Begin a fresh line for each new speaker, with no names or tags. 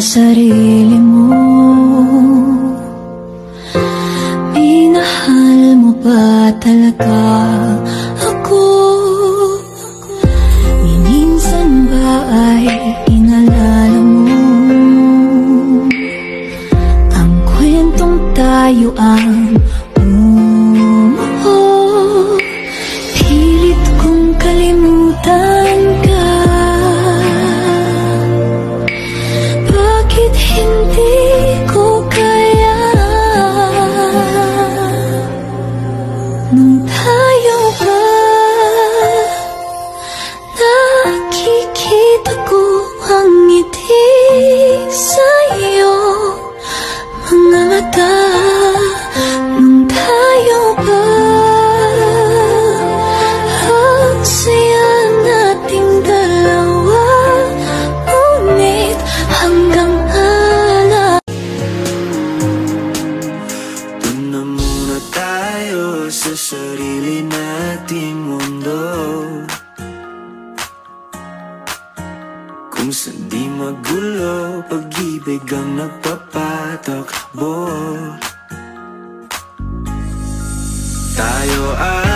sarili mo. Minahal mo ba talaga ako? Ni minsan ba ay inalala mo ang kwentong tayo ang umuho? Pilit kong kalimutan ka. Bakit hindi ko kaya? Nung tayo ba, nakikita ko ang ngiti sa'yo, mga mata. Nung tayo ba, ang saya nating dalawa, ngunit hanggang sa sarili nating mundo, kung saan di magulo, pag-ibig ang nagpapatakbo. Tayo ay